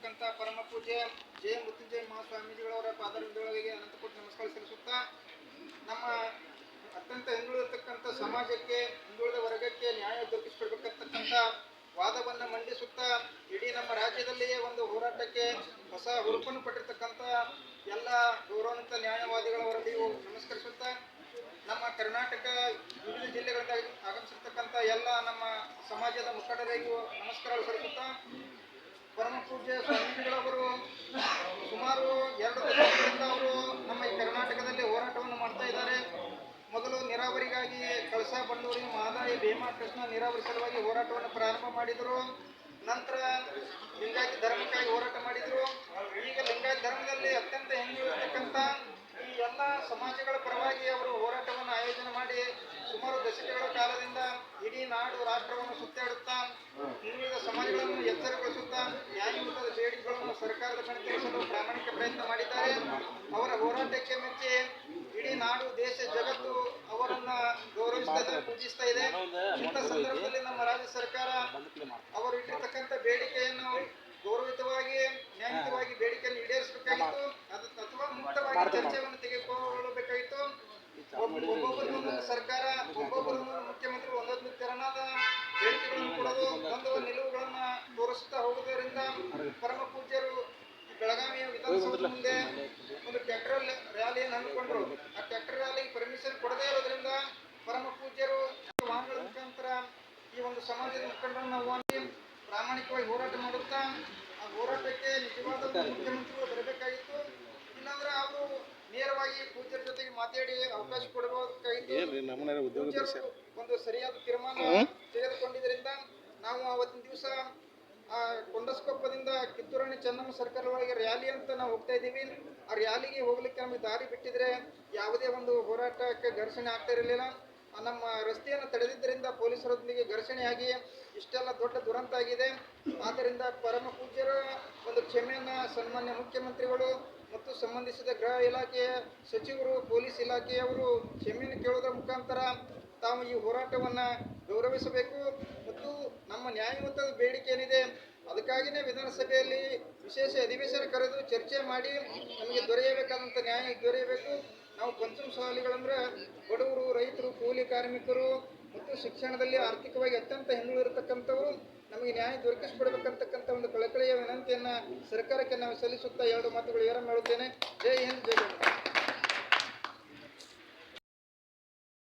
ಆಗಿರ್ತಕ್ಕಂಥ ಪರಮ ಪೂಜ್ಯ ಜಯ ಮೃತ್ಯುಂಜಯ ಮಹಾಸ್ವಾಮೀಜಿಗಳವರ ಪಾದರಗಳಿಗೆ ಅನಂತಕೋಟಿ ನಮಸ್ಕಾರ ಸಲ್ಲಿಸುತ್ತಾ ನಮ್ಮ ಅತ್ಯಂತ ಹಿಂದುಳಿದಿರ್ತಕ್ಕಂಥ ಸಮಾಜಕ್ಕೆ ಹಿಂದುಳಿದ ವರ್ಗಕ್ಕೆ ನ್ಯಾಯ ದೊರಕಿಸಿಕೊಡ್ಬೇಕಂತಕ್ಕಂಥ ವಾದವನ್ನು ಮಂಡಿಸುತ್ತಾ ಇಡೀ ನಮ್ಮ ರಾಜ್ಯದಲ್ಲಿಯೇ ಒಂದು ಹೋರಾಟಕ್ಕೆ ಹೊಸ ಹುರುಪನ್ನು ಪಟ್ಟಿರ್ತಕ್ಕಂಥ ಎಲ್ಲ ಗೌರವಾನ್ವಿತ ನ್ಯಾಯವಾದಿಗಳವರಲ್ಲಿಯೂ ನಮಸ್ಕರಿಸುತ್ತಾ ನಮ್ಮ ಕರ್ನಾಟಕ ವಿವಿಧ ಜಿಲ್ಲೆಗಳಿಂದ ಆಗಮಿಸಿರ್ತಕ್ಕಂಥ ಎಲ್ಲ ನಮ್ಮ ಸಮಾಜದ ಮುಖಂಡರಿಗೂ ನಮಸ್ಕಾರ ಸಲ್ಲಿಸುತ್ತಾ ಪರಮ ಪೂಜ್ಯ ಸ್ವಾಮೀಜಿಗಳವರು ಸುಮಾರು 2 ದಶಕಗಳಿಂದ ಅವರು ನಮ್ಮ ಈ ಕರ್ನಾಟಕದಲ್ಲಿ ಹೋರಾಟವನ್ನು ಮಾಡ್ತಾ ಇದ್ದಾರೆ. ಮೊದಲು ನೀರಾವರಿಗಾಗಿ ಕಳಸಾ ಬಂಡೂರಿ ಮಹದಾಯಿ ಭೀಮಾ ಕೃಷ್ಣ ನೀರಾವರಿ ಸಲುವಾಗಿ ಹೋರಾಟವನ್ನು ಪ್ರಾರಂಭ ಮಾಡಿದರು. ನಂತರ ಲಿಂಗಾಯತ ಧರ್ಮಕ್ಕಾಗಿ ಹೋರಾಟ ಮಾಡಿದರು. ಈಗ ಲಿಂಗಾಯತ ಧರ್ಮದಲ್ಲಿ ಅತ್ಯಂತ ಹಿಂದುಳಿದಿರ್ತಕ್ಕಂಥ ಈ ಎಲ್ಲ ಸಮಾಜಗಳ ಪರವಾಗಿ ಅವರು ಹೋರಾಟವನ್ನು ಆಯೋಜನೆ ಮಾಡಿ ಸುಮಾರು ದಶಕಗಳ ಕಾಲದಿಂದ ಇಡೀ ನಾಡು ರಾಷ್ಟ್ರವನ್ನು ಸುತ್ತಾಡುತ್ತಾ ಹಿಂದುಳಿದ ಸಮಾಜಗಳನ್ನು ಎಚ್ಚರಗೊಳಿಸುತ್ತಾ ನ್ಯಾಯಯುತದ ಬೇಡಿಕೆಗಳನ್ನು ಸರ್ಕಾರದ ಕಣಕ್ಕಿಳಿಸಲು ಪ್ರಾಮಾಣಿಕ ಪ್ರಯತ್ನ ಮಾಡಿದ್ದಾರೆ. ಅವರ ಹೋರಾಟಕ್ಕೆ ಮೆಚ್ಚಿ ಇಡೀ ನಾಡು ದೇಶ ಜಗತ್ತು ಅವರನ್ನ ಗೌರವಿಸ್ತಾ ಇದೆ, ಪೂಜಿಸ್ತಾ ಇದೆ. ಇಂಥ ಸಂದರ್ಭದಲ್ಲಿ ನಮ್ಮ ರಾಜ್ಯ ಸರ್ಕಾರ ಅವರು ಇಟ್ಟಿರ್ತಕ್ಕಂಥ ಬೇಡಿಕೆಯನ್ನು ಗೌರವಿತವಾಗಿ ನ್ಯಾಯಯುತವಾಗಿ ಬೇಡಿಕೆಯನ್ನು ಈಡೇರಿಸಬೇಕಾಗಿತ್ತು ಅಥವಾ ಮುಕ್ತವಾಗಿ ಚರ್ಚೆಯನ್ನು ತೆಗೆದುಕೊಳ್ಳಬೇಕಾಗಿತ್ತು. ಒಬ್ಬೊಬ್ಬರು ಸರ್ಕಾರ ಒಬ್ಬೊಬ್ಬರು ಮುಖ್ಯಮಂತ್ರಿ ಒಂದೊಂದು ತೆರನಾದ ಬೇಡಿಕೆಗಳನ್ನು ಕೊಡೋದು ಒಂದು ನಿಲುವುಗಳನ್ನ ತೋರಿಸುತ್ತಾ ಹೋಗುವುದರಿಂದ ಪರಮ ಪೂಜ್ಯರು ಬೆಳಗಾವಿಯ ವಿಧಾನಸೌಧದ ಮುಂದೆ ಒಂದು ಟ್ರ್ಯಾಕ್ಟರ್ ರ್ಯಾಲಿಯನ್ನು ಹಮ್ಮಿಕೊಂಡ್ರು. ಆ ಟ್ರ್ಯಾಕ್ಟರ್ ರ್ಯಾಲಿಗೆ ಪರ್ಮಿಷನ್ ಕೊಡದೇ ಇರೋದ್ರಿಂದ ಪರಮ ಪೂಜ್ಯರು ವಾಹನಗಳ ಮುಖಾಂತರ ಈ ಒಂದು ಸಮಾಜದ ಮುಖಂಡರನ್ನು ಪ್ರಾಮಾಣಿಕವಾಗಿ ಹೋರಾಟ ಮಾಡುತ್ತಾ ಆ ಹೋರಾಟಕ್ಕೆ ನಿಜವಾದ ಮುಖ್ಯಮಂತ್ರಿಗಳು ಬರಬೇಕಾಗಿತ್ತು. ಇಲ್ಲಾಂದ್ರೆ ಅವರು ನೇರವಾಗಿ ಪೂಜ್ಯರ ಜೊತೆಗೆ ಮಾತಾಡಿ ಅವಕಾಶ ಕೊಡಬೇಕಾಗಿತ್ತು. ಒಂದು ಸರಿಯಾದ ತೀರ್ಮಾನ ತೆಗೆದುಕೊಂಡಿದ್ದರಿಂದ ನಾವು ಅವತ್ತಿನ ದಿವಸ ಕೊಂಡಸ್ಕೊಪ್ಪದಿಂದ ಕಿತ್ತೂರಾಣಿ ಚೆನ್ನಮ್ಮ ಸರ್ಕಲ್ ಒಳಗೆ ರ್ಯಾಲಿ ಅಂತ ನಾವು ಹೋಗ್ತಾ ಇದ್ದೀವಿ. ಆ ರ್ಯಾಲಿಗೆ ಹೋಗ್ಲಿಕ್ಕೆ ನಮಗೆ ದಾರಿ ಬಿಟ್ಟಿದ್ರೆ ಯಾವುದೇ ಒಂದು ಹೋರಾಟಕ್ಕೆ ಘರ್ಷಣೆ ಆಗ್ತಾ ಇರಲಿಲ್ಲ. ನಮ್ಮ ರಸ್ತೆಯನ್ನು ತಡೆದಿದ್ದರಿಂದ ಪೊಲೀಸರೊಂದಿಗೆ ಘರ್ಷಣೆಯಾಗಿ ಇಷ್ಟೆಲ್ಲ ದೊಡ್ಡ ದುರಂತ ಆಗಿದೆ. ಆದ್ದರಿಂದ ಪರಮ ಪೂಜ್ಯರ ಒಂದು ಕ್ಷಮೆಯನ್ನು ಸನ್ಮಾನ್ಯ ಮುಖ್ಯಮಂತ್ರಿಗಳು ಮತ್ತು ಸಂಬಂಧಿಸಿದ ಗೃಹ ಇಲಾಖೆಯ ಸಚಿವರು, ಪೊಲೀಸ್ ಇಲಾಖೆಯವರು ಕ್ಷಮೆಯನ್ನು ಕೇಳುವುದರ ಮುಖಾಂತರ ತಾವು ಈ ಹೋರಾಟವನ್ನು ಗೌರವಿಸಬೇಕು ಮತ್ತು ನಮ್ಮ ನ್ಯಾಯಯುತದ ಬೇಡಿಕೆ ಏನಿದೆ ಅದಕ್ಕಾಗಿಯೇ ವಿಧಾನಸಭೆಯಲ್ಲಿ ವಿಶೇಷ ಅಧಿವೇಶನ ಕರೆದು ಚರ್ಚೆ ಮಾಡಿ ನಮಗೆ ದೊರೆಯಬೇಕಾದಂಥ ನ್ಯಾಯ ದೊರೆಯಬೇಕು. ನಾವು ಪಂಚಮಸಾಲಿಗಳಂದ್ರೆ ಬಡವರು, ರೈತರು, ಕೂಲಿ ಕಾರ್ಮಿಕರು ಮತ್ತು ಶಿಕ್ಷಣದಲ್ಲಿ ಆರ್ಥಿಕವಾಗಿ ಅತ್ಯಂತ ಹಿಂದುಳಿದಿರತಕ್ಕಂಥವರು ನಮಗೆ ನ್ಯಾಯ ದೊರಕಿಸಿಕೊಡಬೇಕಂತಕ್ಕಂಥ ಒಂದು ಕಳಕಳಿಯ ವಿನಂತಿಯನ್ನು ಸರ್ಕಾರಕ್ಕೆ ನಾವು ಸಲ್ಲಿಸುತ್ತಾ 2 ಮಾತುಗಳು ಹೇಳುತ್ತೇನೆ. ಜೈ ಹಿಂದ್, ಜೈ ಕರ್ನಾಟಕ.